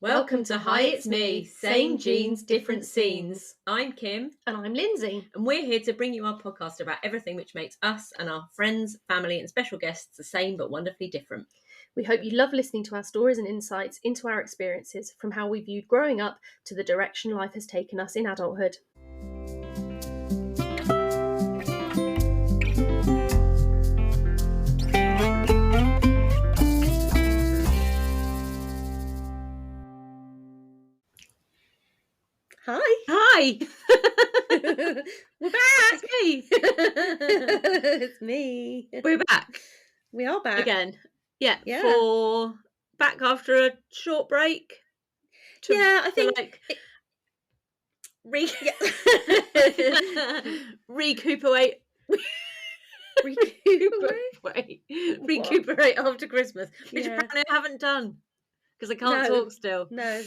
Welcome to Hi, It's Me, Same Genes, Different Scenes. I'm Kim, And I'm Lindsay. and we're here to bring you our podcast about everything which makes us and our friends, family, and special guests the same but wonderfully different. We hope you love listening to our stories and insights into our experiences, from how we viewed growing up to the direction life has taken us in adulthood. Hi. Hi! We're back. It's me! It's me. We're back We are back. again. Yeah, Yeah. for back after a short break. Yeah, I think recuperate. Recuperate after Christmas, which apparently I haven't done because I can't talk still. No.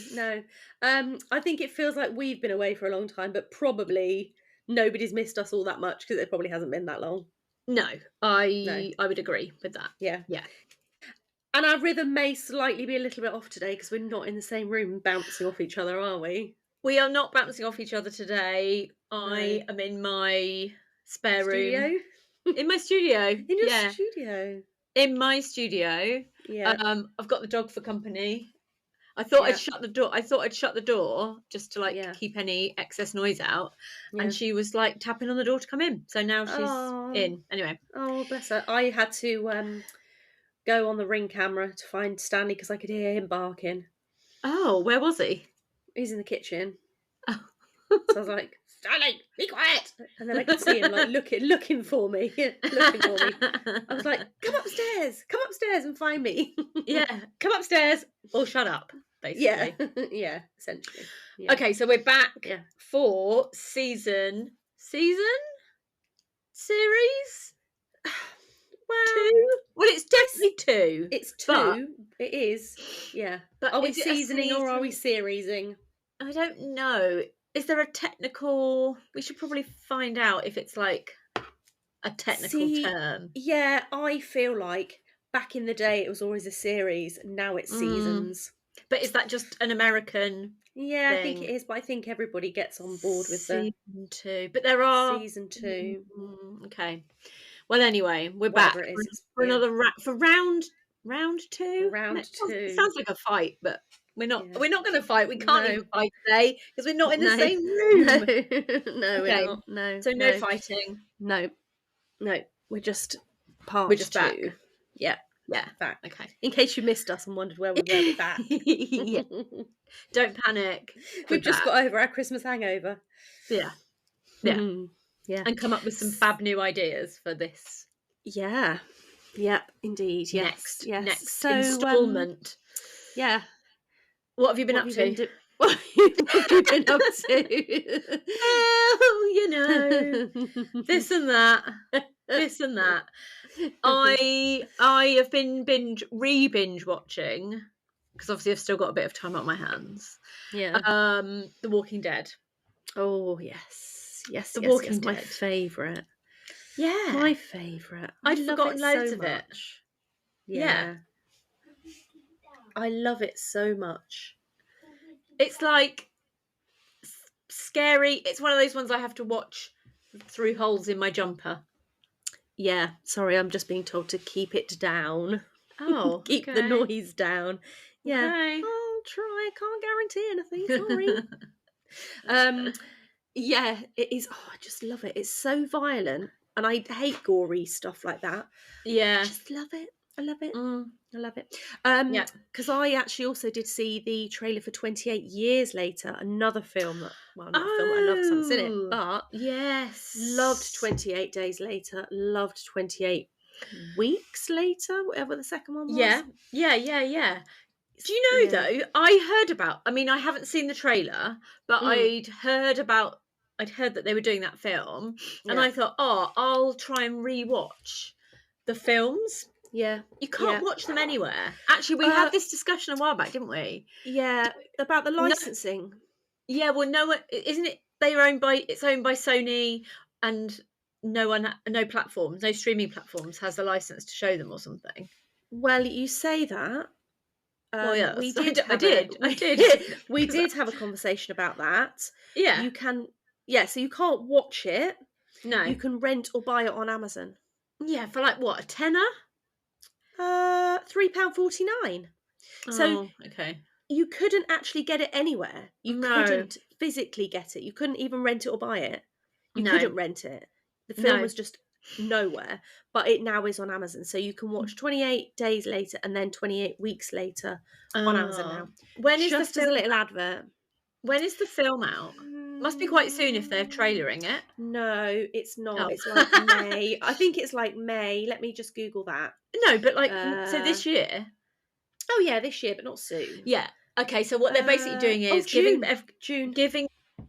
I think it feels like we've been away for a long time, but probably nobody's missed us all that much because it probably hasn't been that long. No, I would agree with that. Yeah. Yeah. And our rhythm may slightly be a little bit off today because we're not in the same room bouncing off each other, are we? We are not bouncing off each other today. I am in my spare room. In my studio. In your studio. In my studio. Yeah. I've got the dog for company. I thought I'd shut the door. I thought I'd shut the door just to keep any excess noise out. Yeah. And she was like tapping on the door to come in. So now she's in. Anyway. Oh, bless her. I had to go on the Ring camera to find Stanley because I could hear him barking. Oh, where was he? He's in the kitchen. Oh. So I was like, Stanley, be quiet. And then I could see him like looking for me. I was like, come upstairs and find me. Yeah, come upstairs or shut up, basically. Yeah, essentially. Yeah. Okay, so we're back for series? Well, it's definitely 2. It's 2. It is. Yeah. But are we seasoning or are we seriesing? I don't know. Is there a technical... We should probably find out if it's like a technical term. Yeah, I feel like back in the day it was always a series, and now it's seasons. But is that just an American thing? I think it is, but I think everybody gets on board with season 2. But there are... Season 2. Okay. Well, anyway, we're back for another for round 2. Round 2. It sounds like a fight, but we're not. Yeah. We're not going to fight. We can't even fight today because we're not in the same room. No, we're not. No. So no fighting. No. We're just part. We're just 2. Back. Yeah. Back. Okay. In case you missed us and wondered where we were, we're back. Yeah. Don't panic. We've just got over our Christmas hangover. Yeah. Yeah. And come up with some fab new ideas for this. Yeah. Yep, indeed. Yes. Next so, instalment. Yeah. What have you been up to? What have you been up to? Well, you know, this and that. I have been re-binge watching because obviously I've still got a bit of time on my hands. Yeah. The Walking Dead. Oh yes. The Walking Dead. My favourite. Yeah. My favourite. I'd forgotten loads of it. Yeah. I love it so much. It's like scary. It's one of those ones I have to watch through holes in my jumper. Yeah. Sorry, I'm just being told to keep it down. Oh, keep the noise down. Yeah. Okay. I'll try. I can't guarantee anything. Sorry. Yeah, it is. Oh, I just love it. It's so violent, and I hate gory stuff like that. Yeah. I just love it. I love it. I love it. Yeah. Because I actually also did see the trailer for 28 Years Later, another film that, well, not a film that I love, so I haven't seen it, but yes, loved 28 Days Later, loved 28 Weeks Later, whatever the second one was. Yeah. Do you know though? I haven't seen the trailer, but I'd heard that they were doing that film, and I thought, I'll try and rewatch the films. Yeah. You can't watch them anywhere. Actually, we had this discussion a while back, didn't we? Yeah, about the licensing. Yeah, well, no, isn't it? It's owned by Sony, and no streaming platforms has the license to show them or something. Well, you say that, Well, yeah, We I did d- I have did. a I did. we 'Cause did have a conversation about that. yeah. You can so you can't watch it. You No. can rent or buy it on Amazon. Yeah, for like what, a tenner? £3.49. So Oh, okay. you couldn't actually get it anywhere. You No. couldn't physically get it. You couldn't even rent it or buy it. You No. couldn't rent it. The film No. was just nowhere, but it now is on Amazon. So you can watch 28 days later and then 28 weeks later on Amazon Oh. now. When is the Just as a film little advert. when is the film out? Must be quite soon if they're trailering it. No, it's not. Oh. It's like May. I think it's like May. Let me just Google that. No, but like, so Uh, this year? oh yeah, this year, but not soon. Yeah. Okay, so what they're basically doing is June. June.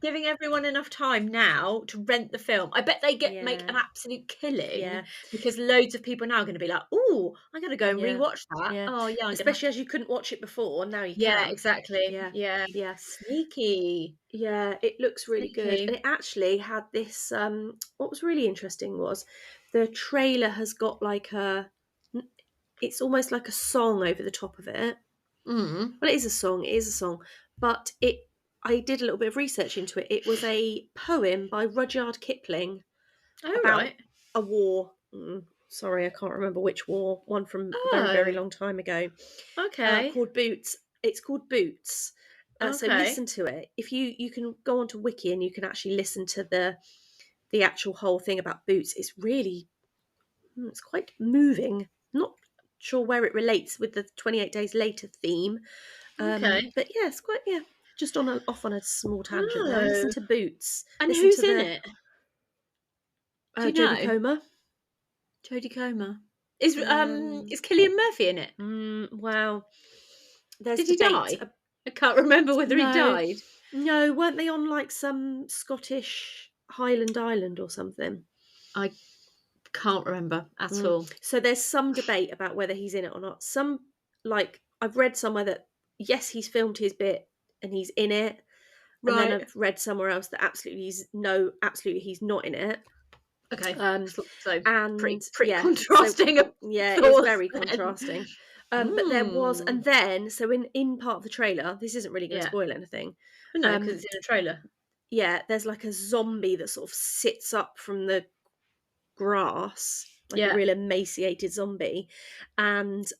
giving everyone enough time now to rent the film. I bet they make an Yeah. absolute killing Yeah. because loads of people now are going to be like, "Oh, I'm going to go and Yeah. rewatch that." Yeah. Oh, yeah, I'm going to have Especially to. as you couldn't watch it before, now you Yeah, can. exactly. Yeah. Yeah. Yeah. Sneaky. Yeah, it looks really good. And Sneaky. it actually had this what was really interesting was the trailer has got like it's almost like a song over the top of it. Mm. Well, it is a song, but I did a little bit of research into it. It was a poem by Rudyard Kipling Oh, about right. a war. Sorry, I can't remember which war. One from a very, very Oh, long time ago. okay. Called Boots. It's called Boots. So Okay. listen to it. If you can go onto Wiki and you can actually listen to the actual whole thing about Boots. It's really it's quite moving. Not sure where it relates with the 28 Days Later theme. Okay. But yeah, it's quite just off on a small tangent there. Listen Oh. to Boots. And Listen who's to in the it? Do you Jodie know? Comer. Jodie Comer. Um, Is Cillian Murphy in it? well, there's Did he debate. die? I can't remember whether he No, died. no, weren't they on like some Scottish Highland island or something? I can't remember at all. So there's some debate about whether he's in it or not. Some like I've read somewhere that yes, he's filmed his bit and he's in it. And then Right. I've read somewhere else that absolutely he's not in it. Okay. Um, So and pretty yeah, contrasting. yeah, it's thoughts very then. contrasting. But there was, and Mm. then so in part of the trailer, this isn't really going to Yeah. spoil anything. No, because it's in a trailer. Yeah, there's like a zombie that sort of sits up from the grass, like a Yeah. real emaciated zombie, and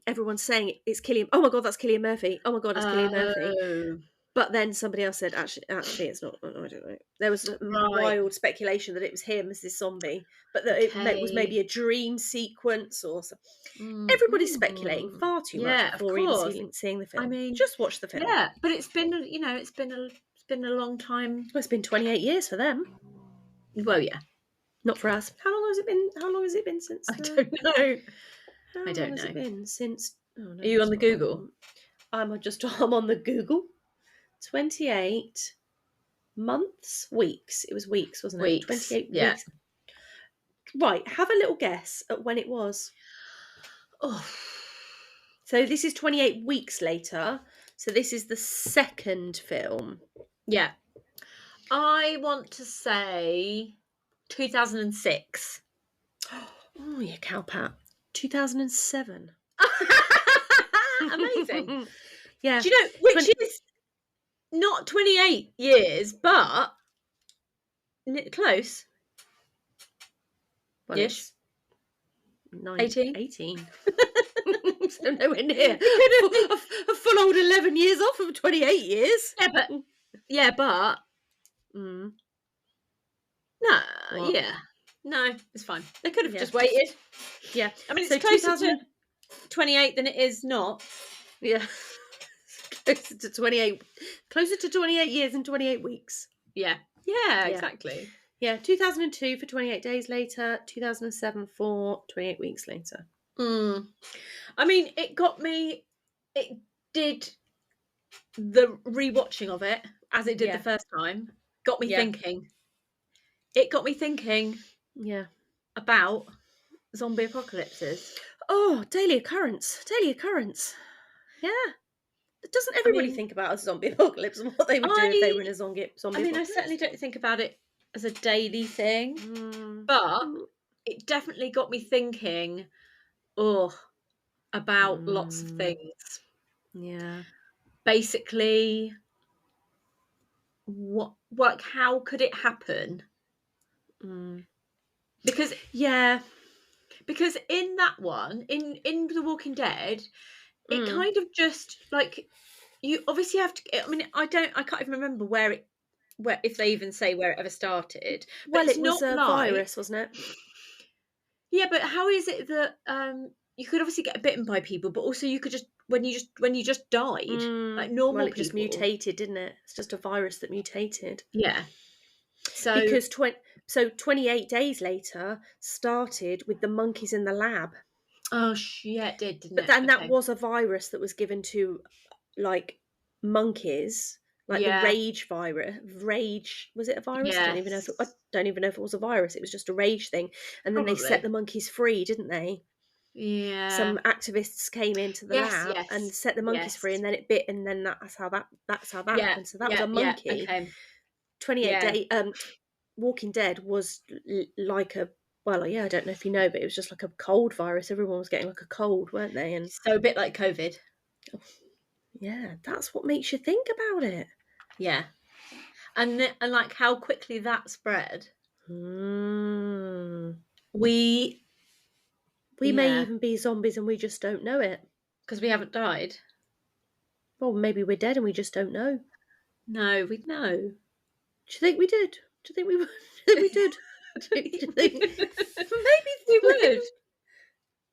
everyone's saying it's Cillian. Oh my god, that's Cillian Murphy. Oh my god, it's Cillian Murphy. Oh, But then somebody else said, actually, it's not. I don't know. There was right. wild speculation that it was him as this zombie, but that was maybe Okay. a dream sequence or something. Mm, Everybody's speculating mm. far too much Yeah, of before even course. seeing the I film. mean, Just watch the film. yeah, but it's been it's been a long time. Well, it's been 28 years for them, Well, yeah. not for us. How long has it been? How long has it been since? I don't know. How I don't long has it know. been since? Oh no, Are you on that's the not what I Google? want. I'm on the Google. 28 months, weeks. It was weeks, wasn't it? Weeks. 28 Yeah. weeks. Right, have a little guess at when it was. Oh, So this is 28 weeks later. So this is the second film. yeah. I want to say 2006. Oh, yeah, cowpat. 2007. Amazing. Yeah. Do you know, which is not 28 years, but close. Well, Ish. 18. 18. So nowhere near. A full old 11 years off of 28 years. Yeah, but Mm. no, What? yeah. No, it's fine. They could have Yeah. just waited. Yeah. I mean, So it's closer 2000 to 28 than it is not. Yeah. Closer to 28 years and 28 weeks. Yeah. Yeah, exactly. Yeah, 2002 for 28 days later, 2007 for 28 weeks later. I mean, it did the rewatching of it as it did Yeah. the first time, got me Yeah. thinking. It got me thinking Yeah. about zombie apocalypses. Oh, daily occurrence. Yeah. Doesn't everybody mean, think about a zombie apocalypse and what they would do if they were in a zombie I mean, I apocalypse? certainly don't think about it as a daily thing, Mm. but it definitely got me thinking, about lots of things. Yeah. Basically, how could it happen? Mm. Because Yeah. in that one, in The Walking Dead, it Mm. kind of just like, you obviously have to. I mean, I can't even remember where if they even say where it ever started. But Well, it's it was not a like, virus, wasn't it? yeah. But how is it that you could obviously get bitten by people, but also you could just when you just died like Well, normal it just people. mutated, didn't it? It's just a virus that mutated. Yeah. So Because 28 days later started with the monkeys in the lab. yeah, it did, didn't But it? then that Okay. was a virus that was given to like monkeys, like the Yeah. rage virus. Rage, was it a virus? I Yes. don't even know if it was a virus. It was just a rage thing. And then they set Probably. the monkeys free, didn't they? Yeah. Some activists came into the Yes. lab and Yes. set the monkeys free, Yes. and then it bit, and then that's how that Yeah. happened. So that was Yeah. a Yeah. monkey. Okay. 28 Yeah. day Walking Dead was like a, well, yeah, I don't know if you know, but it was just like a cold virus. Everyone was getting like a cold, weren't they? And So a bit like COVID. yeah, that's what makes you think about it. Yeah. And like how quickly that spread. Mm. We We may Yeah, even be zombies and we just don't know it. because we haven't died. Well, maybe we're dead and we just don't know. No, we know. Do you think we did? Do you think we, do you think we did? Do you think We maybe? would.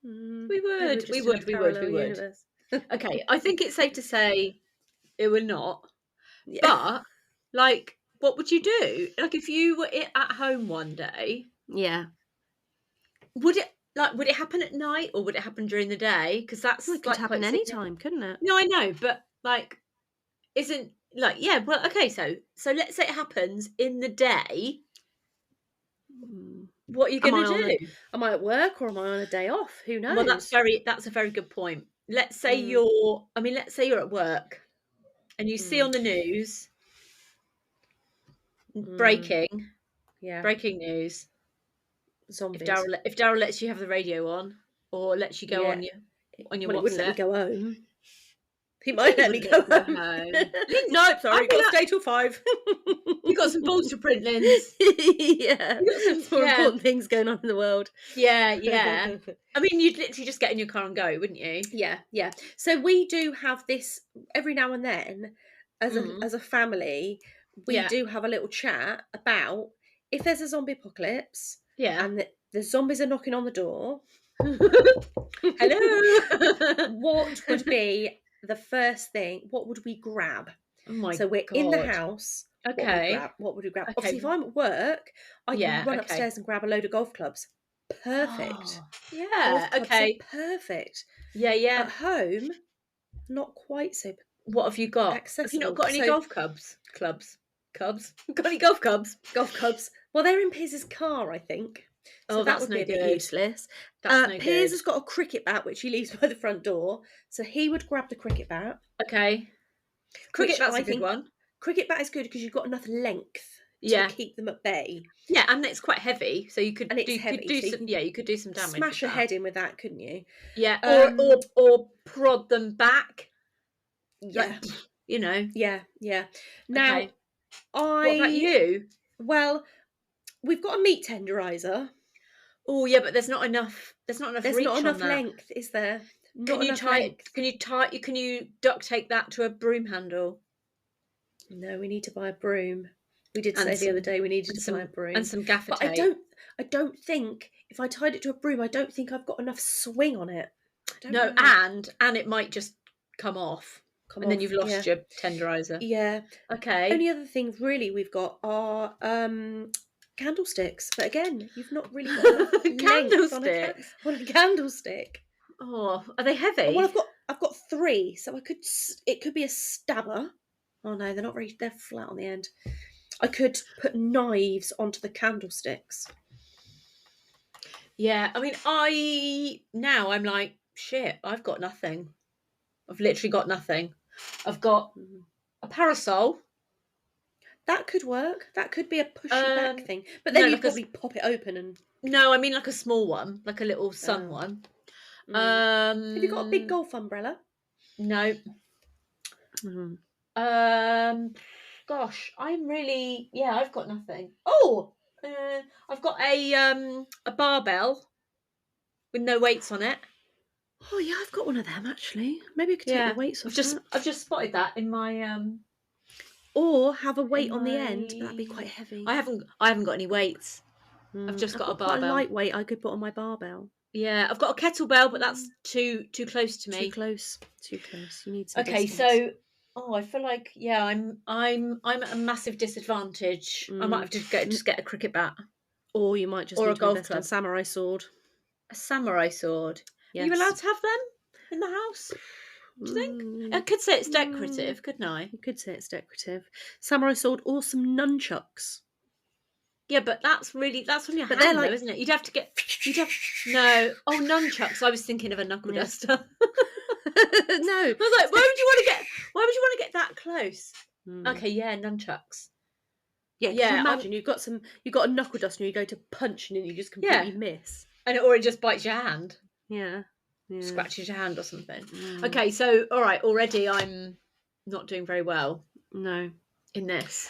We Maybe we're would. We just in a would. We would. parallel We would. universe. Okay, I think it's safe to say it would not. Yeah. But like, what would you do? Like, if you were at home one day, Yeah. would it happen at night or would it happen during the day? Because Well, that's it could like happen quite any significant. time, couldn't it? No, I know, but like, isn't like, yeah. Well, okay, so let's say it happens in the day. Mm. What are you going to do? Am I at work or am I on a day off? Who Well, knows? that's a very good point. Let's say Mm. let's say you're at work and you see Mm. on the news Mm. breaking Yeah. breaking news. Zombies. If Daryl lets you have the radio on or lets you go Yeah. on your Well, it wouldn't let me WhatsApp. go home. He What do you might mean it let me wouldn't let go you go home. home? Linz, Nope, I'd sorry, be got to like, stay till 5. you got some balls to print, Linz. Yeah. You got some, There's more important things going on in the world. yeah. I mean, you'd literally just get in your car and go, wouldn't you? Yeah. So we do have this every now and then as a Mm. as a family, we Yeah. do have a little chat about if there's a zombie apocalypse Yeah. and the zombies are knocking on the door, Hello. what would be the first thing? What would we grab? Oh my So we're in the God. house. Okay. What would we grab? Obviously, Okay. if I'm at work, I can Yeah. run Okay. upstairs and grab a load of golf clubs. Perfect. Oh, yeah. Golf clubs are Okay. perfect. Yeah. Yeah. At home, not quite so What have you got? Have you not accessible. got any So golf clubs? Cubs? Got any golf clubs? golf clubs. Well, they're in Piers' car, I think. So Oh, that that's would be no a bit good. useless. That's no Piers good. has got a cricket bat which he leaves by the front door, so he would grab the cricket bat. Okay. Cricket Which bat's I a good think one. cricket bat is good because you've got enough length to Yeah. keep them at bay, Yeah, and it's quite heavy, so you could and it's heavy, so you some, can yeah, you could do some damage smash with a that. head in with that, couldn't you? Yeah, Um, or prod them back. yeah, Like, you know. yeah. Now, Okay. What about you? well, we've got a meat tenderizer. Oh, yeah, but there's not enough There's reach not on enough that. length, is there? Can Not you enough length. can you duct tape that to a broom handle No, we need to buy a broom. We did and say the other some day we needed to buy a and broom. some gaffer But tape? I don't think if I tied it to a broom, I don't think I've got enough swing on it. I don't No, know. and it might just come off. Come And then off. you've lost Yeah. your tenderizer. Yeah. Okay. Only other things really we've got are candlesticks. But again, you've not really got enough length on a candlestick. Oh, are they heavy? Well, I've got 3, so it could be a stabber. Oh no, they're not very. They're flat on the end. I could put knives onto the candlesticks. Yeah, I mean, I'm like, shit, I've got nothing. I've literally got nothing. I've got a parasol. That could work. That could be a pushy back thing. But then No, you'd like probably pop it open and. no, I mean like a small one, like a little sun Oh. one. Have you got a big golf umbrella? No. Mm. Gosh, I've got nothing. Oh, I've got a barbell with no weights on it. Oh yeah, I've got one of them actually. Maybe I could take the Yeah, weights I've off just that. I've just spotted that in my Or have a weight in on the end, but that'd be my. quite heavy. I haven't got any weights. I've just I've got a got quite a barbell. lightweight I could put on my barbell. Yeah, I've got a kettlebell, but Mm. that's too close to Too me. close. Too close. You need some Okay, distance. so I feel like I'm at a massive disadvantage. I might Mm. have to just get a cricket bat Or you might just or need a to golf invest in a club, samurai sword. a samurai sword. Are you Yes. allowed to have them in the house? Do you think? I Mm. could say it's Mm. decorative, couldn't I? You could say it's decorative. Samurai sword or some nunchucks. Yeah, but that's on your But they're hand though, like isn't it? You'd have no. Oh, nunchucks. I was thinking of a knuckle yeah. duster. No. I was like, why would you want to get that close? Mm. Okay, yeah, nunchucks. Yeah, could you Yeah, imagine you've got a knuckle duster and you go to punch and then you just yeah, completely miss. and it already just bites your hand, Yeah. Yeah. scratches your hand or something. Mm. Okay, so all right, already I'm not doing very well No. in this.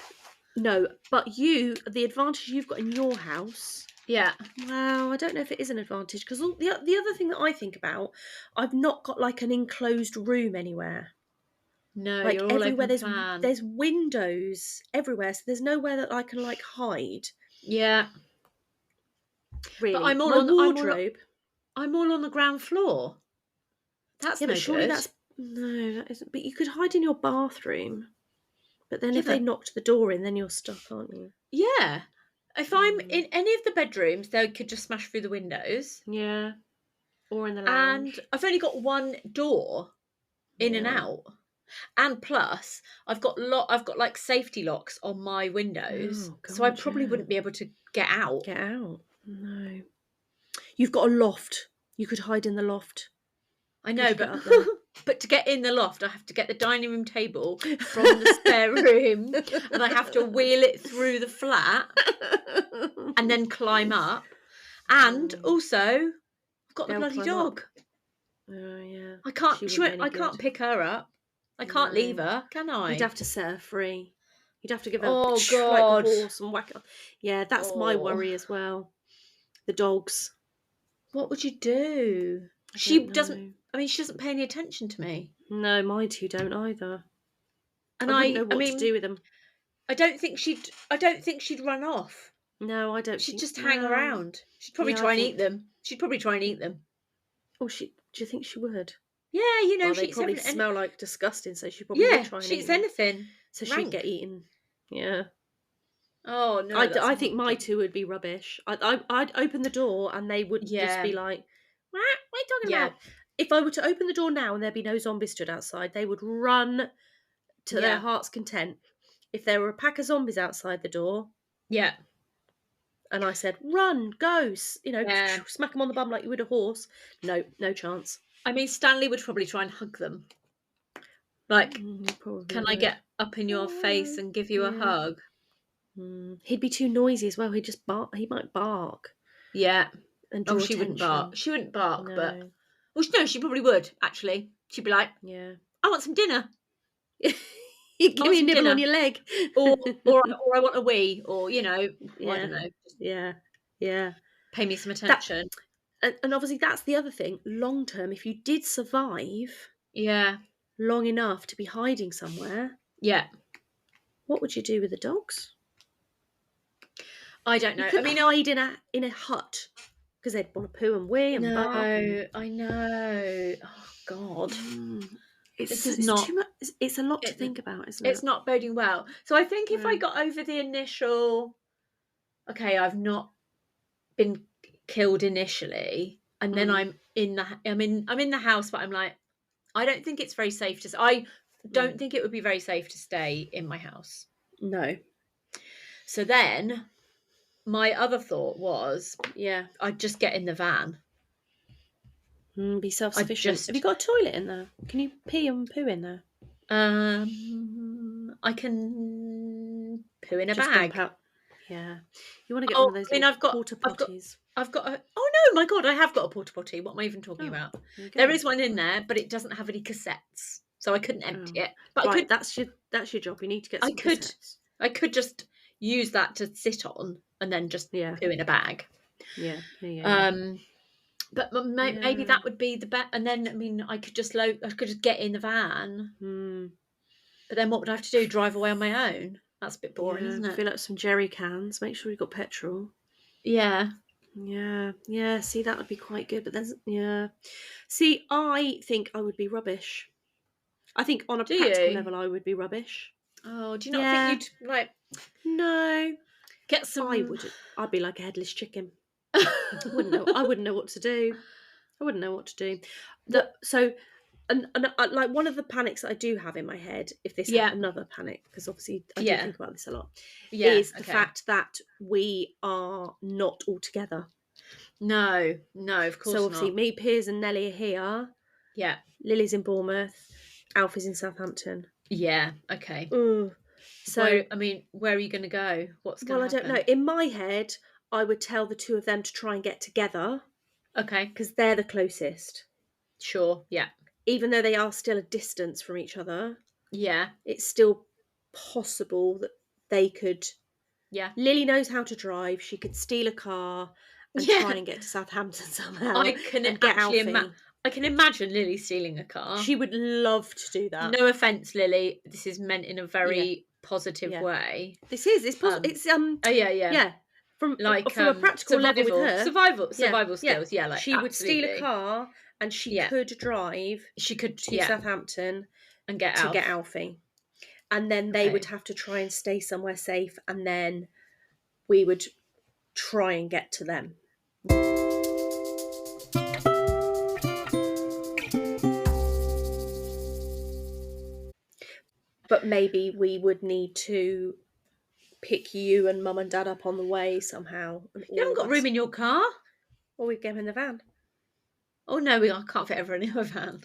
No, but the advantage you've got in your house, Yeah, well, I don't know if it is an advantage because the other thing that I think about, I've not got like an enclosed room anywhere. no, Like you're all everywhere, open plan. there's windows everywhere, so there's nowhere that I can like hide. Yeah, but Really, my wardrobe. I'm all on the ground floor. That's Yeah, but no surely good. that's no, that isn't. But you could hide in your bathroom. But then Yeah, if they but knocked the door in, then you're stuck, aren't you? yeah, if I'm Mm. in any of the bedrooms, they could just smash through the windows. Yeah, or in the And lounge. I've only got one door in and Yeah. out. And plus, I've got like safety locks on my windows, Oh so I God, probably yeah. wouldn't be able to get out. Get out. No. You've got a loft. You could hide in the loft. I Could know, you get but up there? but to get in the loft, I have to get the dining room table from the spare room, and I have to wheel it through the flat and then climb up. And Mm. also, I've got the They'll bloody climb up. dog. Oh yeah. I She can't. wouldn't be any I can't good. pick her up. I can't leave No. her, can You'd I? have to set her free. You'd have to give her Oh like a God. horse and whack her. Yeah, that's my Oh, worry as well. The dogs. what would you do? I don't She doesn't. know. I mean, she doesn't pay any attention to me. No, my two don't either. And I wouldn't know I what to mean, do with them. I don't think she'd. I don't think she'd run off. No, I don't She'd think. just hang Well, around. She'd probably yeah, I try and eat think. them. She'd probably try and eat them. Oh, do you think she would? Yeah, Well, she they eats probably everything. smell like disgusting, so she probably would Yeah, try and she eat eats them. anything. So she'd get Rank. eaten. Yeah. Oh no, that's I think my horrible. two would be rubbish. I'd open the door and they would just Yeah, be like, what are you talking yeah, about? If I were to open the door now and there'd be no zombies stood outside, they would run to their yeah, heart's content. If there were a pack of zombies outside the door yeah, and I said, run, go, yeah. smack them on the bum like you would a horse, no chance. I mean, Stanley would probably try and hug them. Like, He probably can I would. get up in your face and give you a Yeah. hug? He'd be too noisy as well. He'd just bark. He might bark Yeah. and Oh, draw she wouldn't bark. attention. She wouldn't bark, but No. well, no, she probably would actually. She'd be like, Yeah. "I want some dinner," You give want me a some nibble on dinner. your leg. or I want a wee, or I Yeah. don't know, just Yeah. Yeah. pay me some That attention. and obviously that's the other thing. Long term, if you did survive Yeah, long enough to be hiding somewhere, yeah. what would you do with the dogs? I don't You know. I couldn't mean, hide in a hut because they'd want to poo and wee and bark and. no, I know. Oh God, this is It's not. too much. It's a lot to It, think about, isn't it's it? not boding well. So I think if I No. got over the initial, okay, I've not been killed initially, and then Mm. I'm in the house, but I'm like, I don't think it's very safe to. I don't Mm. think it would be very safe to stay in my house. No. So then, my other thought was, Yeah. I'd just get in the van. Be self-sufficient. just- Have you got a toilet in there? Can you pee and poo in there? I can poo in a Just bag. dump out. Yeah. You want to get Oh, one of those I mean, little porta potties. I've got a. Oh no, my God, I have got a porta potty. What am I even talking about? There you go. There is one in there, but it doesn't have any cassettes. so I couldn't empty Oh. it. But Right, I could, that's your job. You need to get I some could, cassettes. I could just use that to sit on and then just Yeah. poo in a bag. Yeah. Yeah. But maybe Yeah. that would be the best. And then, I mean, I could just get in the van. But then what would I have to do? Drive away on my own? That's a bit boring, Yeah. isn't it? Fill up some jerry cans. Make sure you've got petrol. Yeah. Yeah. Yeah. See, that would be quite good. But there's, yeah. See, I think I would be rubbish. I think on a Do practical you? level, I would be rubbish. Oh, do you not Yeah. think you'd like No. get some? I would. I'd be like a headless chicken. I wouldn't know what to do. I wouldn't know what to do. So, and like one of the panics that I do have in my head, if this Yeah. another panic, because obviously I do Yeah. think about this a lot, Yeah. is the okay. fact that we are not all together. No, of course So obviously not. me, Piers and Nelly are here. Yeah. Lily's in Bournemouth. Alf is in Southampton. Yeah. Okay. Ooh. So where are you going to go? What's going to well, I don't know. In my head, I would tell the two of them to try and get together Okay. because they're the closest. Sure. Yeah. Even though they are still a distance from each other, Yeah. it's still possible that they could. Yeah. Lily knows how to drive. She could steal a car and try and get to Southampton somehow. I can and get actually Alfie. I can imagine Lily stealing a car. She would love to do that. No offense, Lily. This is meant in a very positive way. This is. It's possible. It's Oh yeah. yeah. From a From practical level with her, survival skills. Yeah, like she would steal a car and she could drive. She could to Southampton and get Alfie, and then they would have to try and stay somewhere safe, and then we would try and get to them. But maybe we would need to pick you and Mum and Dad up on the way somehow. You haven't got room in your car? Or we'd get them in the van. Oh no, I can't fit everyone in a van.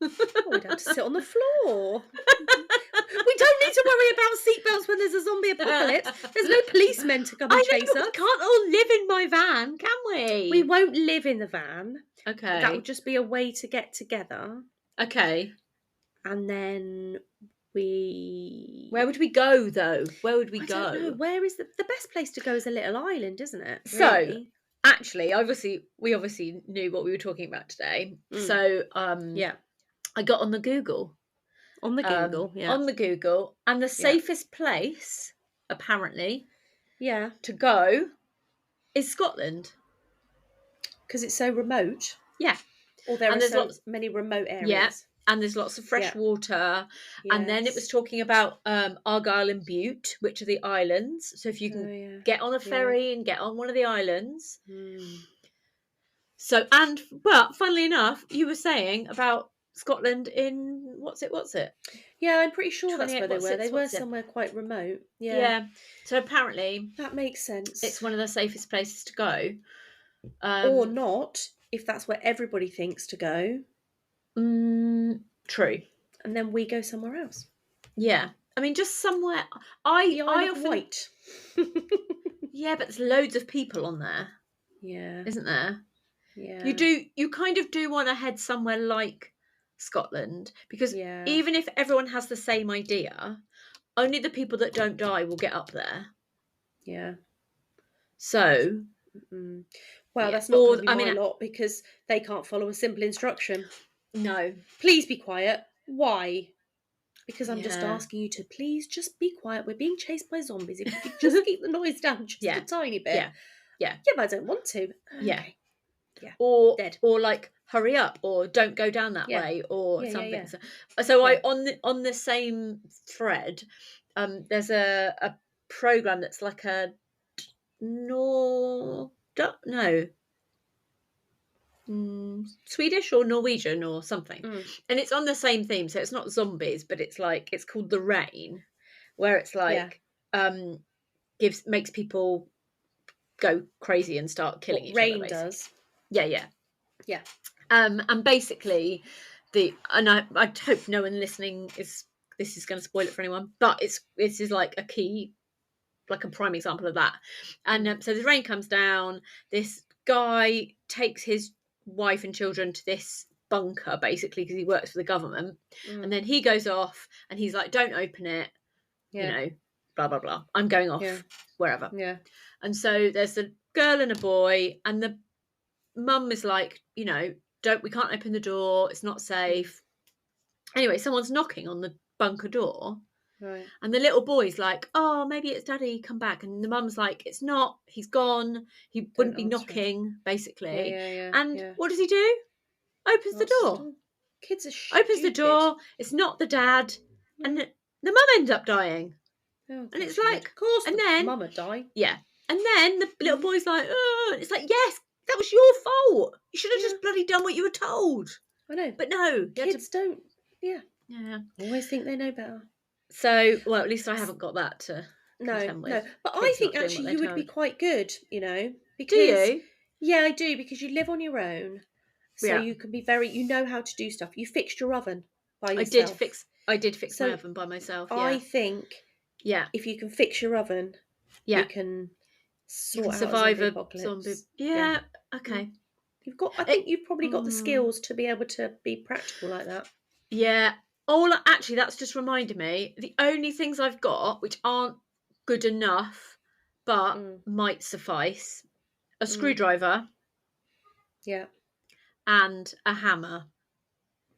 We'd have to sit on the floor. We don't need to worry about seatbelts when there's a zombie apocalypse. There's no policemen to come and chase us. We can't all live in my van, can we? We won't live in the van. Okay. That would just be a way to get together. Okay. And then where would we go though? Where would we go? I don't know. Where is the best place to go is a little island, isn't it? Really? So actually, we obviously knew what we were talking about today. So I got on the Google. On the Google, and the safest place apparently to go is Scotland. Because it's so remote. Yeah. Or there are many remote areas. Yeah. And there's lots of fresh water. Yes. And then it was talking about Argyll and Bute, which are the islands. So if you can get on a ferry and get on one of the islands. So, but funnily enough, you were saying about Scotland in, what's it? Yeah, I'm pretty sure that's where they were. They were somewhere quite remote. Yeah. So apparently. That makes sense. It's one of the safest places to go. Or not, if that's where everybody thinks to go. True. And then we go somewhere else. Yeah. I mean, just somewhere. I often White. Yeah, but there's loads of people on there. Yeah. Isn't there? Yeah. You kind of do want to head somewhere like Scotland, because even if everyone has the same idea, only the people that don't die will get up there. Yeah. So. Well, that's not going to be my lot, because they can't follow a simple instruction. No. Please be quiet. Why? Because I'm just asking you to please just be quiet. We're being chased by zombies. If you could just keep the noise down just a tiny bit. Yeah. Yeah, but I don't want to. Okay. Yeah. Yeah. Or dead. Or like hurry up, or don't go down that way, or something. So I on the same thread, there's a program that's like a Swedish or Norwegian or something, and it's on the same theme. So it's not zombies, but it's called The Rain, where it's like makes people go crazy and start killing each other. Rain does. Yeah. And basically I hope no one listening this is going to spoil it for anyone, but this is like a key, like a prime example of that. And so the rain comes down, this guy takes his wife and children to this bunker basically because he works for the government. Mm. And then he goes off and he's like, don't open it, you know, blah blah blah, I'm going off wherever. And so there's a girl and a boy, and the mum is like, you know, we can't open the door, it's not safe. Anyway, someone's knocking on the bunker door. Right. And the little boy's like, oh, maybe it's Daddy, come back. And the mum's like, it's not, he's gone. He wouldn't be knocking, basically. And what does he do? Opens the door. Kids are stupid. Opens the door. It's not the dad. And the mum ends up dying. Oh, and it's like, of course, and the then mum would die. Yeah. And then the little boy's like, oh, and it's like, yes, that was your fault. You should have just bloody done what you were told. I know. But no. Kids don't, Yeah. always think they know better. So, well, at least I haven't got that to contend with. No. But I think actually you would be quite good, you know. Because, do you? Yeah, I do, because you live on your own. So you can be you know how to do stuff. You fixed your oven by yourself. I did fix my oven by myself, I think if you can fix your oven, you can survive a zombie. Yeah, okay. I think you've probably got the skills to be able to be practical like that. Yeah. Actually, that's just reminded me. The only things I've got, which aren't good enough, but might suffice, a screwdriver. Yeah. And a hammer.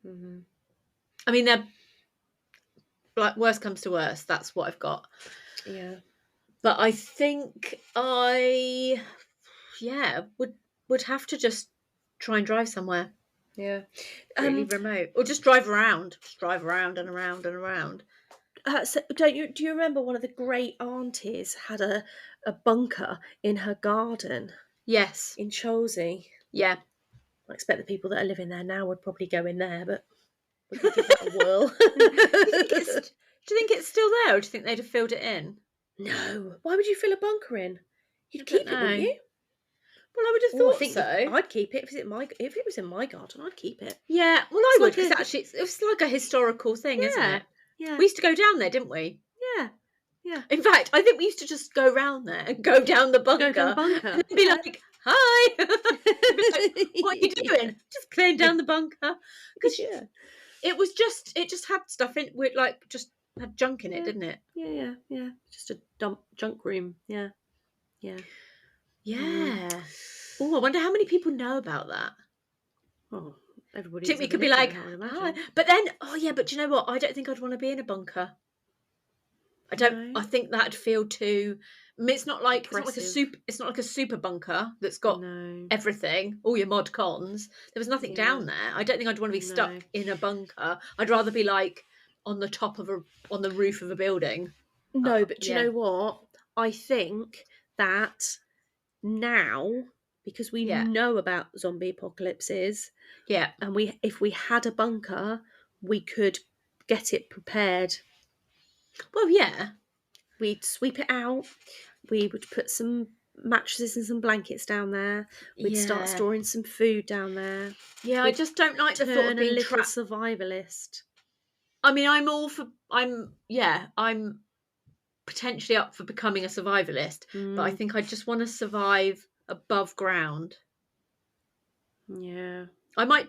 Mm-hmm. I mean, they're like, worst comes to worst, that's what I've got. Yeah. But I think I would have to just try and drive somewhere. Yeah. Really remote. Or just drive around. Just drive around and around and around. So do you remember one of the great aunties had a bunker in her garden? Yes. In Chelsea. Yeah. I expect the people that are living there now would probably go in there, but we could give that a whirl. Do you think it's still there, or do you think they'd have filled it in? No. Why would you fill a bunker in? You'd keep it, wouldn't you? Well, I would have thought so. I'd keep it if it was in my garden. I'd keep it. Yeah, well, I would, because actually it's like a historical thing, isn't it? Yeah. We used to go down there, didn't we? Yeah. Yeah. In fact, I think we used to just go round there and go down the bunker. And be like, hi. Like, what are you doing? Just playing down the bunker. Because it just had stuff in it, like just had junk in it, didn't it? Yeah. Just a junk room. Yeah. Oh, I wonder how many people know about that. Oh, everybody. Do you think we could be like, but then, but do you know what? I don't think I'd want to be in a bunker. I don't. No. I think that'd feel too. I mean, it's not like It's not like a super bunker that's got everything, all your mod cons. There was nothing down there. I don't think I'd want to be stuck in a bunker. I'd rather be like on the top of on the roof of a building. No, but do you know what? I think that now, because we know about zombie apocalypses, and if we had a bunker, we could get it prepared. Well, yeah. We'd sweep it out. We would put some mattresses and some blankets down there. We'd start storing some food down there. Yeah, I just don't like the thought of being a little survivalist. I mean, I'm potentially up for becoming a survivalist, but I think I just want to survive above ground. Yeah. I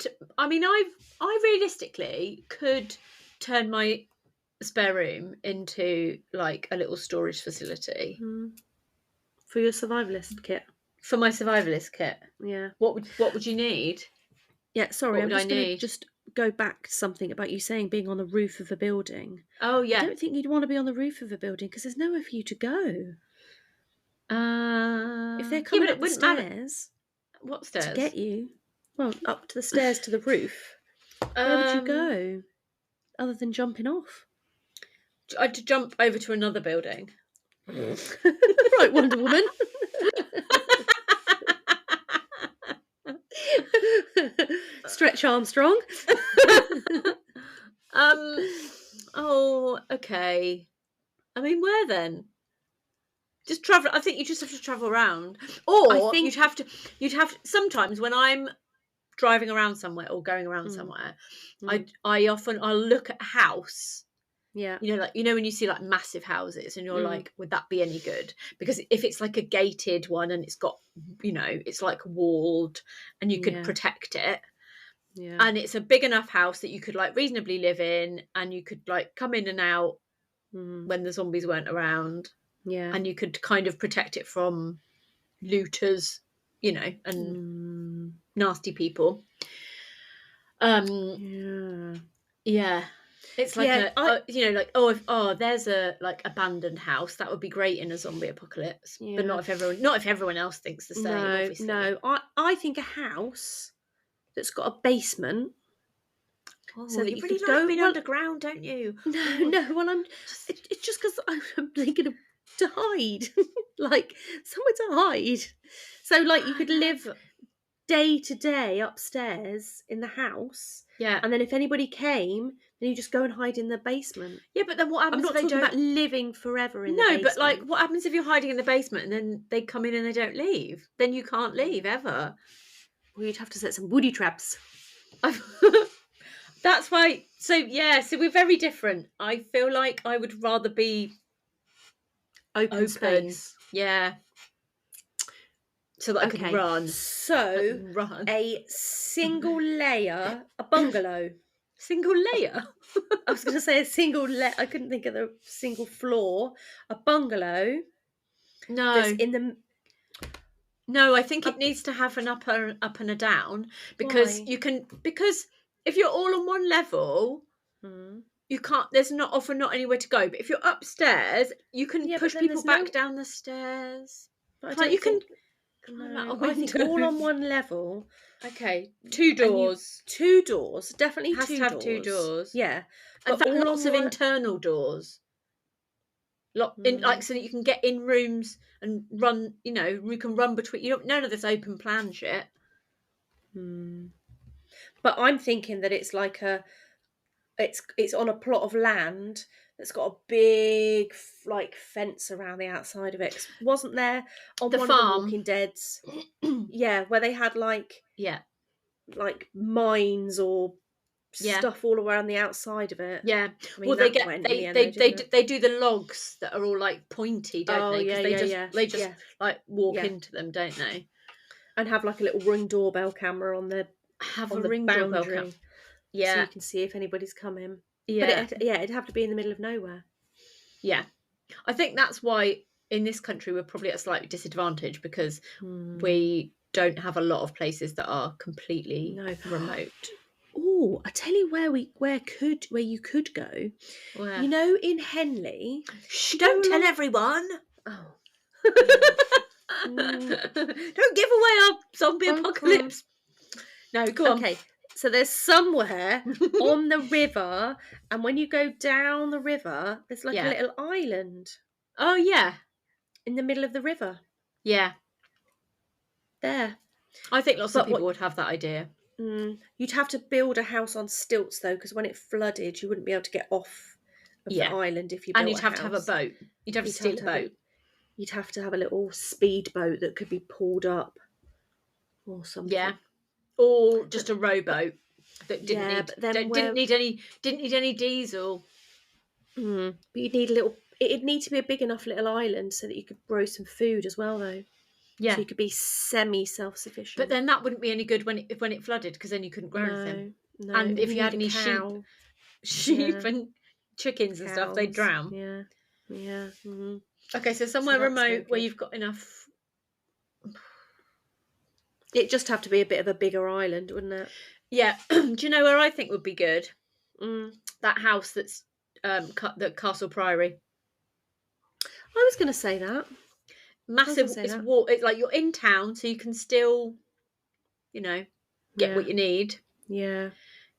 realistically could turn my spare room into like a little storage facility for your survivalist kit. For my survivalist kit. Yeah. What would you need? Yeah, sorry, I'm just going to just go back to something about you saying being on the roof of a building. Oh yeah. I don't think you'd want to be on the roof of a building because there's nowhere for you to go. If they're coming up the stairs, what stairs to get you? Well, up to the stairs to the roof. Where would you go, other than jumping off? I'd jump over to another building. Right, Wonder Woman. Stretch Armstrong. Oh, okay. I mean, where then? Just travel. I think you just have to travel around, or I think you'd have to. Sometimes when I'm driving around somewhere or going around somewhere, I'll look at a house. Yeah. When you see like massive houses and you're like, would that be any good? Because if it's like a gated one and it's got, it's like walled and you could protect it, Yeah. and it's a big enough house that you could like reasonably live in, and you could like come in and out when the zombies weren't around, Yeah. and you could kind of protect it from looters, you know, and nasty people. Yeah. Yeah. It's like Yeah, you know, like, if there's a like abandoned house, that would be great in a zombie apocalypse. But Yeah. not if everyone else thinks the same, No, obviously. no. I think a house that's got a basement, Oh, so that you you really could like go. being Well, underground, don't you? no, Oh, no. Well, just it's just because I'm thinking to hide, like somewhere to hide. So, like, you I could know, live but day to day upstairs in the house, yeah. and then if anybody came, then you just go and hide in the basement. Yeah, but then what I'm happens if not they talking about don't? living forever in the No, but like, basement. what happens if you're hiding in the basement and then they come in and they don't leave? Then you can't leave ever. Well, you'd have to set some woody traps. That's why. So yeah, so we're very different. I feel like I would rather be Open open. space. Yeah. So that I could Okay, run. so Run. a single layer, a bungalow. Single layer. I was going to say a single I couldn't think of the single floor. A bungalow that's No. in the. No, I think it Up, needs to have an up and a down, because why? because if you're all on one level, Hmm. you can't, there's not often not anywhere to go. But if you're upstairs, you can Yeah, but push then people there's back no. down the stairs. But I Like, you don't can think. climb out a No, I think window. all on one level. Okay, 2 And you doors. 2 doors, definitely Has to two have 2 doors. doors. Yeah, In but fact, all lots on of one. internal doors. Like, Mm, so that you can get in rooms and run, you know, you can run between, you don't, none of this open plan shit. mm. But I'm thinking that it's like it's on a plot of land that's got a big like fence around the outside of it. 'Cause wasn't there on The one of the farm. Walking Deads? Yeah, where they had Yeah. like mines or Yeah. stuff all around the outside of it. Yeah. I Well, mean, that went in the end, though, didn't it? they do the logs that are all like pointy, don't Oh they? yeah, Because yeah, yeah, they just yeah, like walk yeah, into them, don't they? and have like a little Ring doorbell camera Have a on the ring doorbell cam. boundary, so Yeah. you can see if anybody's coming. But Yeah. it'd have to be in the middle of nowhere. Yeah. I think that's why in this country we're probably at a slight disadvantage, because we don't have a lot of places that are completely No. remote. Oh, I tell you where you could go. Where? You know, in Henley. Shh, you don't go tell along- everyone. Oh. Don't give away our zombie apocalypse. No, go on. Okay, so there's somewhere on the river, and when you go down the river, there's like Yeah. a little island Oh yeah. in the middle of the river. Yeah. There. I think lots But of people what- would have that idea. You'd have to build a house on stilts though, because when it flooded, you wouldn't be able to get off of Yeah. the island if you built And you'd a have to have a house. boat. You'd have to steal a boat. You'd have to have a little speedboat that could be pulled up or something. Yeah. Or just a rowboat that didn't Yeah, need but then didn't need any diesel. But you'd need a little. It'd need to be a big enough little island so that you could grow some food as well, though. Yeah. So you could be semi-self-sufficient. But then that wouldn't be any good when it flooded, because then you couldn't grow anything. No. And if you had need any a cow, sheep Yeah. and chickens and stuff, they'd cows. drown. Yeah. Yeah. Mhm. Okay, so somewhere that's no remote where good. you've got enough. It'd just have to be a bit of a bigger island, wouldn't it? Yeah. Do you know where I think would be good? Mm. That house that's the Castle Priory. I was going to say that. Massive. say It's that. it's like you're in town, so you can still, you know, get what you need. Yeah.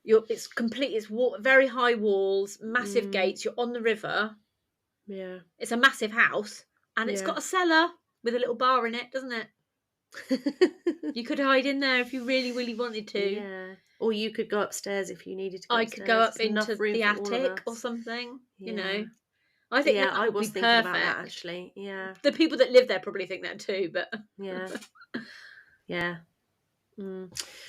It's complete. It's very high walls, massive gates. You're on the river. Yeah. It's a massive house, and it's got a cellar with a little bar in it, doesn't it? You could hide in there if you really, really wanted to. Yeah. Or you could go upstairs if you needed to go I upstairs. could go up There's enough into room the for all of attic or us. something. You Yeah. know, I think that I would was be thinking perfect. about that actually. Yeah. The people that live there probably think that too, but Yeah. Yeah.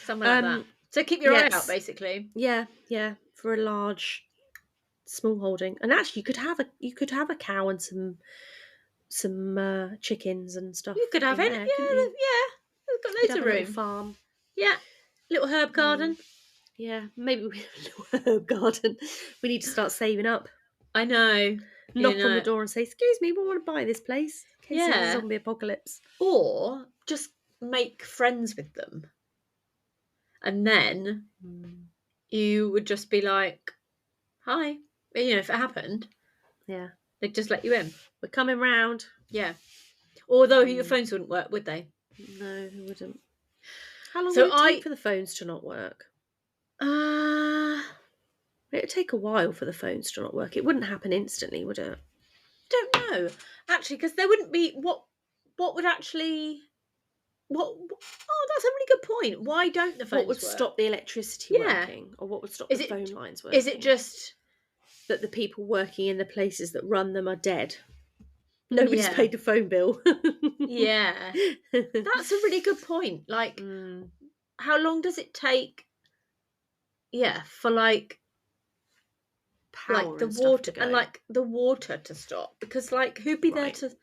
somewhere like that. So keep your eye out, basically. Yeah, yeah, for a large, small holding, and actually, you could have a cow and some chickens and stuff. You could have in it. there, Yeah, couldn't you? yeah. We've got You'd loads have of a little room. farm. Yeah, little herb garden. Yeah, maybe we have a little herb garden. We need to start saving up. I know. Knock on the door and say, "Excuse me, we want to buy this place in case there's a Yeah. zombie apocalypse." Or just make friends with them. And then you would just be like, hi. If it happened, Yeah, they'd just let you in. we're coming round. Yeah. Although your phones wouldn't work, would they? No, it wouldn't. How long So would it take for the phones to not work? It would take a while for the phones to not work. It wouldn't happen instantly, would it? don't know. Actually, because there wouldn't be what would actually oh, that's a really good point. Why don't the phones What would work? stop the electricity Yeah. working? Or what would stop Is the it- phone lines working? Is it just that the people working in the places that run them are dead? Nobody's Yeah. paid the phone bill. Yeah. That's a really good point. Like, how long does it take? Yeah, for Power the and stuff water to go. and the water to stop, because who'd be there Right. to?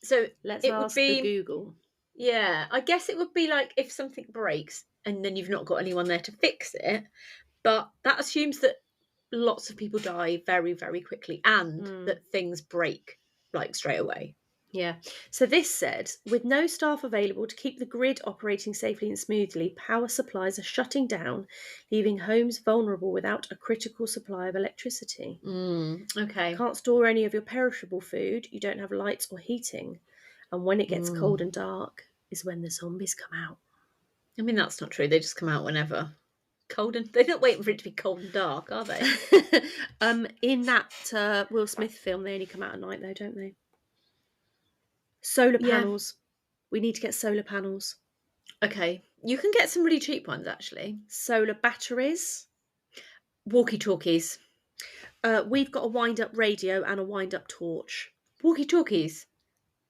So Let's it ask would be the Google. Yeah, I guess it would be like if something breaks and then you've not got anyone there to fix it, but that assumes that lots of people die very, very quickly and that things break straight away. Yeah. So this said, with no staff available to keep the grid operating safely and smoothly, power supplies are shutting down, leaving homes vulnerable without a critical supply of electricity. Okay. Can't store any of your perishable food, you don't have lights or heating. And when it gets cold and dark is when the zombies come out. I mean, that's not true. They just come out whenever. They're not waiting for it to be cold and dark, are they? In that Will Smith film, they only come out at night though, don't they? Solar panels. We need to get solar panels. Okay. You can get some really cheap ones, actually. Solar batteries. Walkie-talkies. We've got a wind-up radio and a wind-up torch. Walkie-talkies.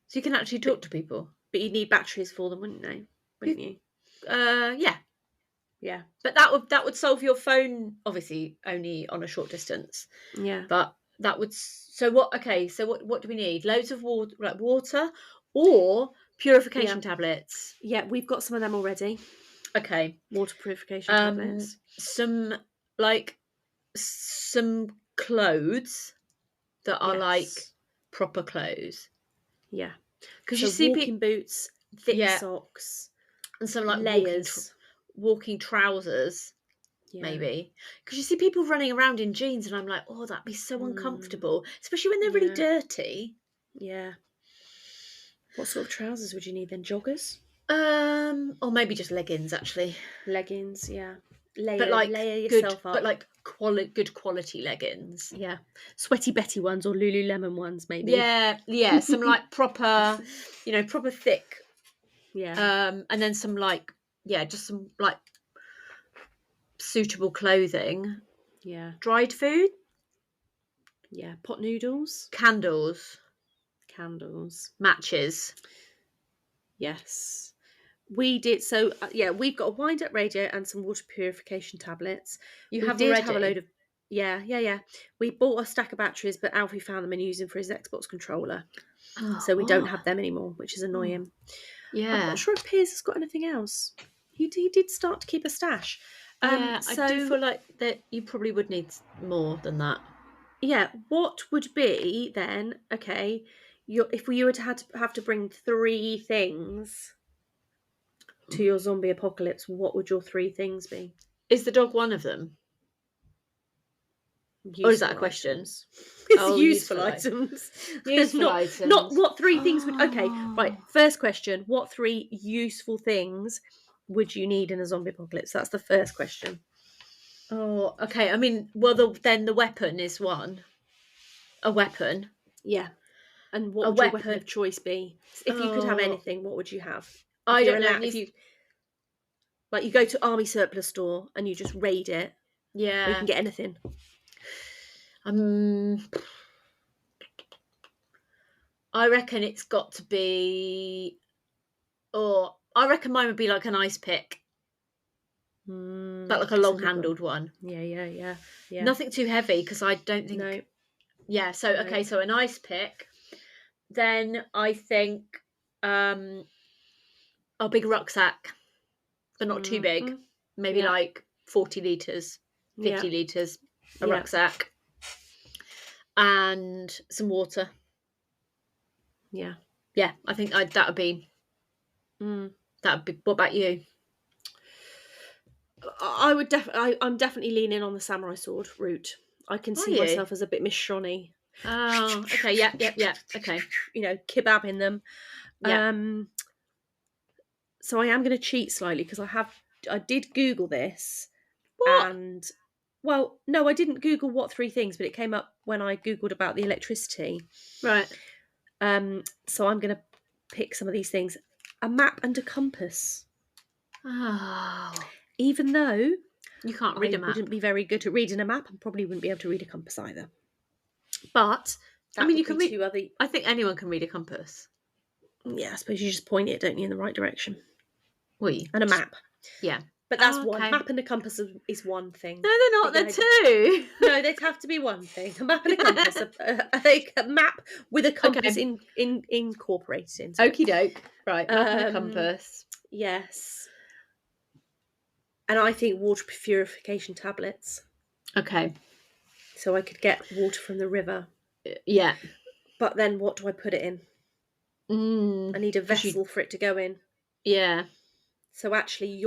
So you can actually talk to people. But you'd need batteries for them, wouldn't you? Yeah. Yeah. But that would solve your phone, obviously only on a short distance. Yeah. But that would what do we need? Loads of water or purification tablets. Yeah, we've got some of them already. Okay. Water purification tablets. Some clothes that are proper clothes. Yeah. Because so you see walking boots, thick socks, and some layers, walking trousers. Maybe because you see people running around in jeans and I'm like, oh, that'd be so uncomfortable, especially when they're really dirty. Yeah. What sort of trousers would you need then? Joggers? Or maybe just leggings, actually. Leggings, yeah. Layer yourself up. But good quality leggings. Yeah. Sweaty Betty ones or Lululemon ones, maybe. Yeah. Some proper, proper thick. Yeah. And then some just some suitable clothing. Yeah. Dried food. Yeah. Pot noodles. Candles. Matches. Yes. We did. So, we've got a wind-up radio and some water purification tablets. We did have a load of... Yeah. We bought a stack of batteries, but Alfie found them and used them for his Xbox controller. So we don't have them anymore, which is annoying. Yeah. I'm not sure if Piers has got anything else. He did start to keep a stash. I do feel like that you probably would need more than that. Yeah. What would be then? Okay, if you were to have to bring 3 things to your zombie apocalypse, what would your 3 things be? Is the dog one of them? Or is that a question? It's useful items. Useful items. Not what 3 things would... Okay, right. First question. What 3 useful things would you need in a zombie apocalypse? That's the first question. Oh, okay. I mean, then the weapon is one. A weapon. Yeah. And what would your weapon of choice be? If you could have anything, what would you have? I don't know. If you go to Army Surplus store and you just raid it. Yeah. You can get anything. I reckon it's got to be... I reckon mine would be like an ice pick. But like a long-handled one. Yeah. Nothing too heavy, because I don't think... No. Yeah, so, okay, so an ice pick. Then I think a big rucksack, but not too big. Maybe 40 litres, 50 Yeah. litres, a Yeah. rucksack, and some water. Yeah. Yeah. I think that would be. What about you? I would definitely. I'm definitely leaning on the samurai sword route. I can Are see you? myself as a bit Miss Shonny. Oh, okay. Yeah. Okay. You know, kebabbing them. Yeah. So I am going to cheat slightly because I did Google this, What? and well, no, I didn't Google what 3 things, but it came up when I Googled about the electricity. Right. So I'm going to pick some of these things. A map and a compass. Oh, Even though you can't read I a map. wouldn't be very good at reading a map and probably wouldn't be able to read a compass either. But I mean, you can read. 2 other. I think anyone can read a compass. Yeah, I suppose you just point it, don't you, in the right direction. We And a map. Yeah. But that's Oh, one. okay. Map and a compass is one thing. No, they're not. They're Yeah, two. No, they'd have to be one thing. A map and a compass. A map with a compass Okay. incorporated into it. Okie doke. Right. Map and a compass. Yes. And I think water purification tablets. Okay. So I could get water from the river. Yeah. But then what do I put it in? I need a 'Cause vessel for it to go in. Yeah. So actually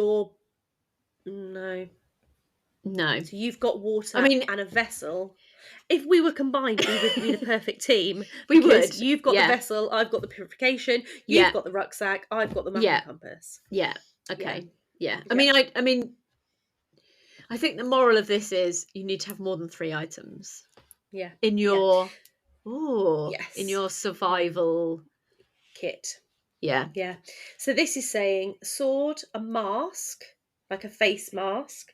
No. No. So you've got water I mean- and a vessel. If we were combined, we would be the perfect team. We because would, You've got yeah. the vessel, I've got the purification, Yeah. you've got the rucksack, I've got the map Yeah. and compass. Yeah. Okay. Yeah. Yeah. I mean, I think the moral of this is you need to have more than 3 items Yeah. in your Yes. in your survival Kit. Yeah. Yeah. So this is saying a sword, a mask, like a face mask.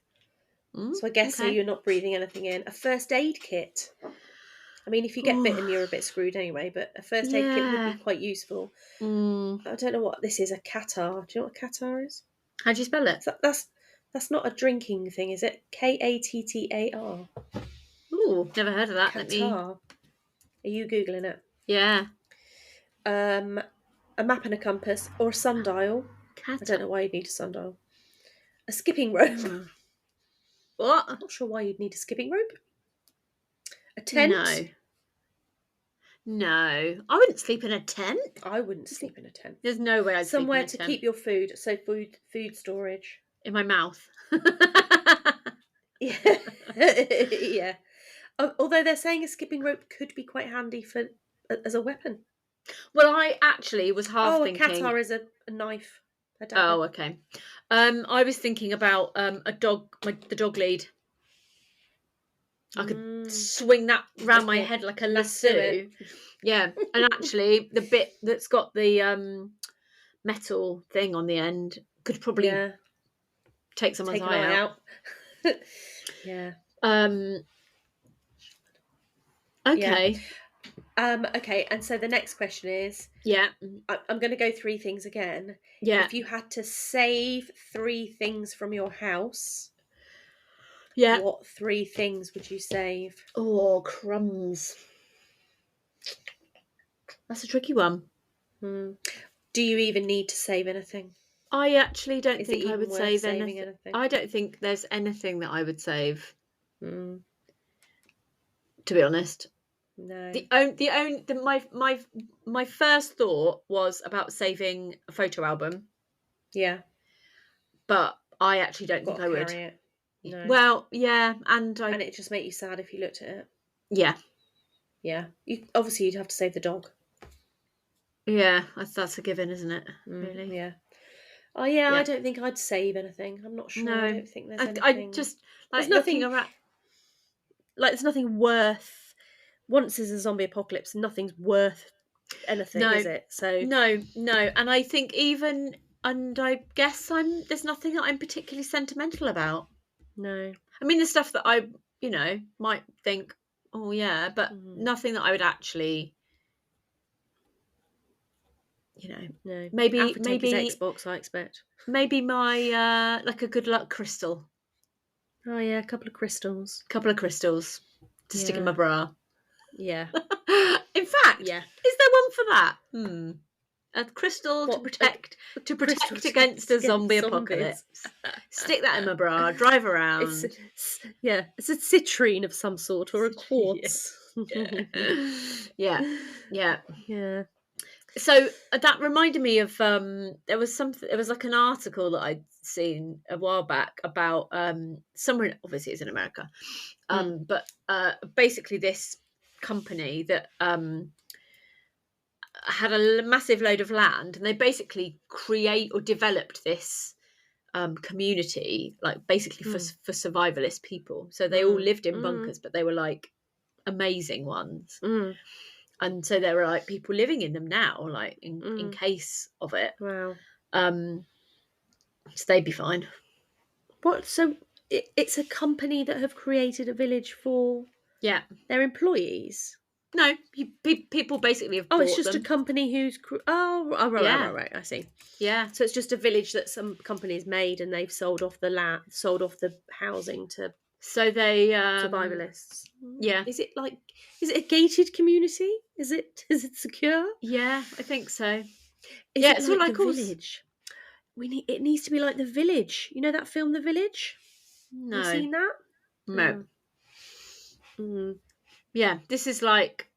So I guess so okay. you're not breathing anything in. A first aid kit. I mean, if you get bitten, you're a bit screwed anyway, but a first aid kit would Yeah. be quite useful. Mm. I don't know what this is, a Qatar. Do you know what Qatar is? How do you spell it? That's not a drinking thing, is it? Kattar. Ooh, never heard of that. Qatar. Are you Googling it? Yeah. A map and a compass or a sundial. Qatar. I don't know why you'd need a sundial. A skipping rope. What? I'm not sure why you'd need a skipping rope. A tent. No. I wouldn't sleep in a tent. I wouldn't sleep in a tent. There's no way I'd Somewhere sleep in a to tent. keep your food. So food storage. In my mouth. Yeah. Yeah. Although they're saying a skipping rope could be quite handy as a weapon. Well, I actually was half thinking. A Qatar is a knife. A dagger. Oh, okay. I was thinking about a dog, the dog lead. I could swing that round my head like a lasso. Yeah, and actually, the bit that's got the metal thing on the end could probably take someone's eye out. Yeah. Okay. Okay, and so the next question is... Yeah. I'm going to go 3 things again. Yeah. If you had to save 3 things from your house... Yeah. What 3 things would you save? Oh, crumbs. That's a tricky one. Do you even need to save anything? I actually don't think I would save anything. I don't think there's anything that I would save. To be honest. No. My first thought was about saving a photo album. Yeah. But I actually don't think I would. Carry it. No. Well, yeah, and it just make you sad if you looked at it. Yeah. Yeah. Obviously you'd have to save the dog. Yeah, that's a given, isn't it? Really? Yeah. Oh yeah, I don't think I'd save anything. I'm not sure. No. I don't think there's anything. I just there's nothing around. Like there's nothing worth. Once there's a zombie apocalypse, nothing's worth anything, is it? So no, and I think I guess there's nothing that I'm particularly sentimental about. No. I mean, the stuff that I, might think, oh yeah, but nothing that I would actually, no. Maybe Xbox, I expect. Maybe my like a good luck crystal. Oh yeah, a couple of crystals to stick in my bra. Yeah. In fact, is there one for that? A crystal to What, protect crystal against a zombie zombies. apocalypse. Stick that in my bra. Drive It's around. it's a citrine of some sort or a quartz. Yeah, yeah. Yeah. So that reminded me of there was like an article that I'd seen a while back about somewhere, obviously it's in America, but basically this company that had a massive load of land, and they basically create or developed this community, like basically for survivalist people. So they all lived in bunkers, but they were like amazing ones. And so there were like people living in them now, like in case of it. Wow. So they'd be fine. What? So it's a company that have created a village for Yeah. their employees. No, people basically have Oh, bought it's just them. a company who's right. I see. Yeah. So it's just a village that some company's made, and they've sold off the land, sold off the housing to So they survivalists. Yeah. Is it a gated community? Is it secure? Yeah, I think so. Is Yeah, it it's like all like The all Village? It needs to be like The Village. You know that film, The Village? No. Have you seen that? No. Mm. Yeah, this is like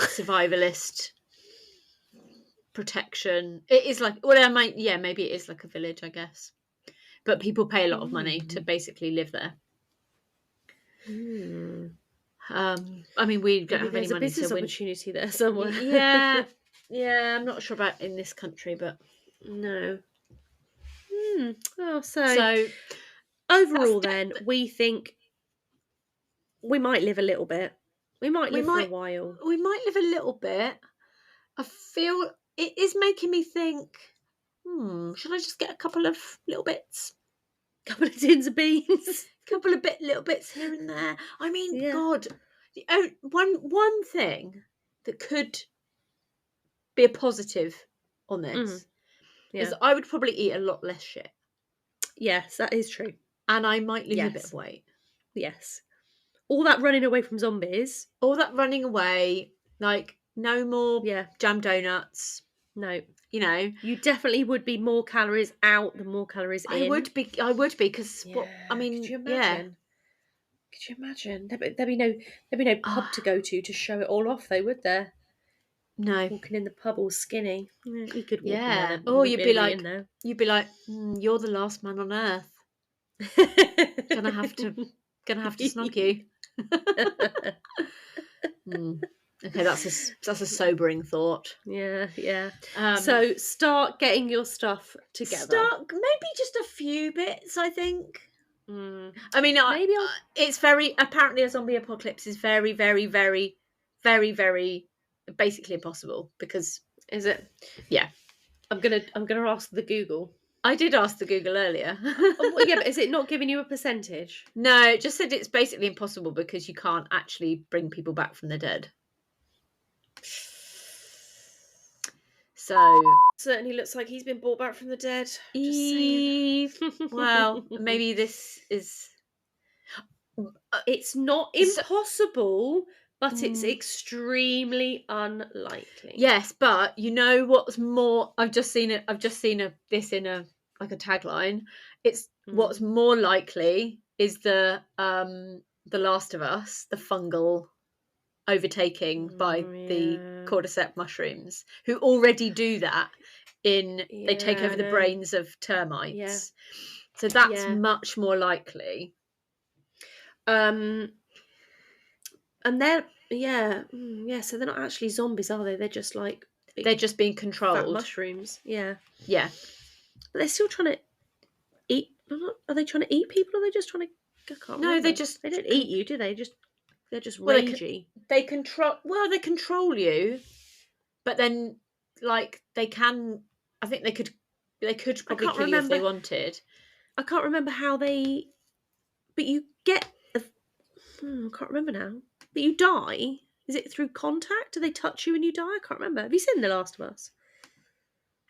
survivalist protection. It is like, well, maybe it is like a village, I guess. But people pay a lot of money to basically live there. I mean, we don't have any There's a money, business so opportunity there somewhere. yeah. I'm not sure about in this country, but No. Oh, so overall, then we think we might live a little bit. We might live for a while. We might live a little bit. I feel it is making me think. Should I just get a couple of little bits? Couple of tins of beans. Couple of little bits here and there. I mean, Yeah. God, one thing that could be a positive on this is I would probably eat a lot less shit, Yes, that is true. and I might lose a bit of weight. Yes. All that running away from zombies. All that running away, like no more jam donuts. No. You know, you definitely would be more calories out than more calories in. I would be because I mean, could you imagine? Could you imagine? There'd be no pub to go to show it all off, though, would there? No, walking in the pub all skinny. You could walk in there. Oh, you'd be like, you're the last man on earth. Gonna have to snog you. Okay, that's a sobering thought. Yeah. So start getting your stuff together. Maybe just a few bits, I think. I mean, it's apparently a zombie apocalypse is very, very, very, very, very basically impossible because is it? Yeah. I'm gonna ask the Google. I did ask the Google earlier. But is it not giving you a percentage? No, it just said it's basically impossible because you can't actually bring people back from the dead. So certainly looks like he's been brought back from the dead. Eve. Well, maybe this is. It's not impossible, but it's extremely unlikely. Yes, but you know what's more? I've just seen this in a tagline. It's what's more likely is the Last of Us, the fungal overtaking by the cordyceps mushrooms, who already do that they take over the brains of termites. So that's much more likely. And they're so they're not actually zombies, are they? They're just like they're just being controlled. Fat mushrooms. Yeah. But they're still trying to eat. Are they trying to eat people, or are they just trying to? I can't remember. They don't eat you, do they? They're just ragey. They control you, but then like they can. I think they could probably kill you if they wanted. I can't remember how they. But you get. I can't remember now. But you die. Is it through contact? Do they touch you and you die? I can't remember. Have you seen The Last of Us?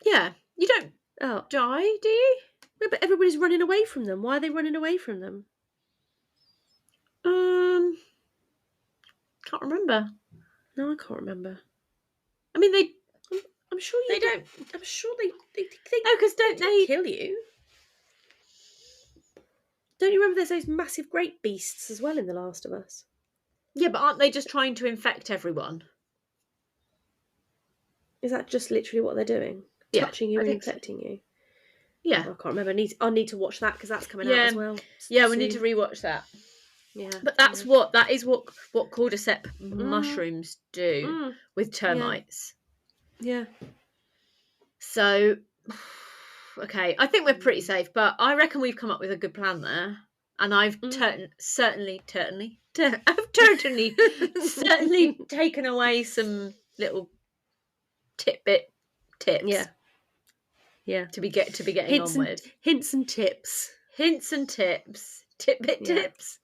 Yeah, you don't die, do you? No, but everybody's running away from them. Why are they running away from them? Can't remember. No, I can't remember. I mean, they I'm sure they don't. I'm sure they No, because don't don't they? kill you. Don't you remember there's those massive great beasts as well in The Last of Us? Yeah, but aren't they just trying to infect everyone? Is that just literally what they're doing? Yeah, Touching you I and think so. infecting you? Yeah, I can't remember. I'll need to watch that because that's coming out Yeah. as well. yeah. We need to rewatch that. Yeah. But that is what cordyceps mushrooms do Mm, with termites. yeah. So, okay, I think we're pretty safe, but I reckon we've come up with a good plan there. And I've certainly taken away some little tips. Yeah. To be getting on with. Hints and tips. Hints and tips. Tips.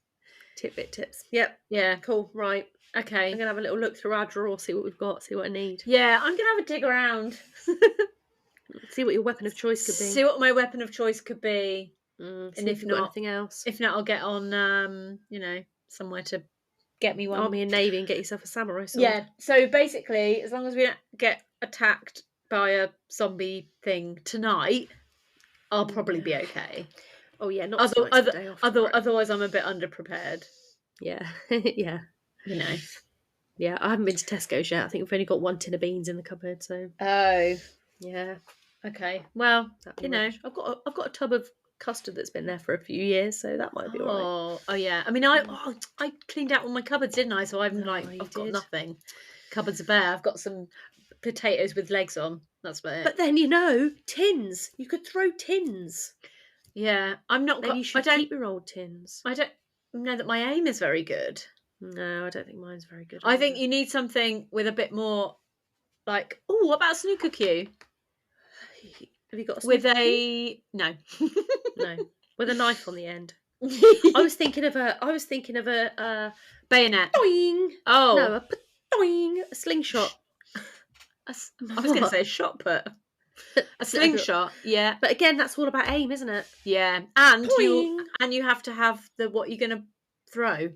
Tidbit tips. Yep. Yeah. Cool. Right. Okay. I'm gonna have a little look through our drawer, see what we've got, see what I need. Yeah, I'm gonna have a dig around. See what your weapon of choice could be. See what my weapon of choice could be. And if if not, got anything else. If not, I'll get on somewhere to get me one. Army and Navy and get yourself a samurai sword. Yeah. So basically, as long as we don't get attacked by a zombie thing tonight, I'll probably be okay. Oh yeah, not day off otherwise I'm a bit underprepared. Yeah. Yeah. You know. Yeah, I haven't been to Tesco's yet. I think we've only got 1 tin of beans in the cupboard, so Oh. yeah. Okay. Well, you know, I've got a tub of custard that's been there for a few years, so that might be alright. Oh yeah. I mean, I cleaned out all my cupboards, didn't I? So I've got nothing. Cupboards are bare. I've got some potatoes with legs on. That's about it. But then tins. You could throw tins. Yeah, I'm not. Maybe you should keep your old tins. I don't know that my aim is very good. No, I don't think mine's very good. I think you need something with a bit more, like, oh, what about a snooker cue? Have you got a snooker cue? No, no, with a knife on the end. I was thinking of a bayonet. Doing. Oh no, a slingshot. I was going to say a shot put. A slingshot, yeah. But again, that's all about aim, isn't it? Yeah, and you have to have what you're going to throw.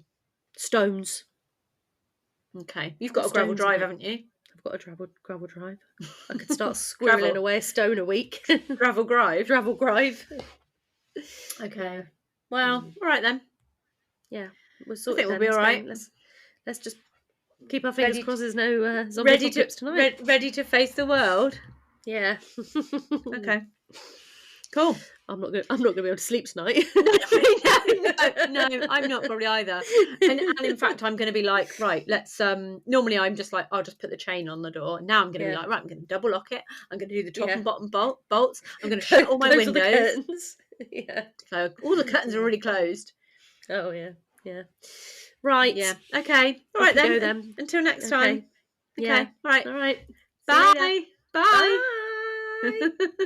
Stones. Okay, you've got a gravel drive, haven't you? I've got a gravel drive. I could start squirreling away a stone a week. Gravel drive. Okay. Well, all right then. Yeah, I think we'll be all right. Let's just keep our fingers crossed. There's no zombie apocalypse tonight. Ready to face the world. Yeah. Okay. Cool. I'm not gonna be able to sleep tonight. No, I'm not probably either. And in fact, I'm going to be like, right, let's. Normally, I'm just like, I'll just put the chain on the door. Now I'm going to be like, right, I'm going to double lock it. I'm going to do the top and bottom bolts. I'm going to shut all my windows. The curtains. Yeah. So all the curtains are already closed. Oh yeah. Right. Yeah. Okay. All right then. Until next time. Okay. Yeah. All right. All right. Bye. Bye. Bye.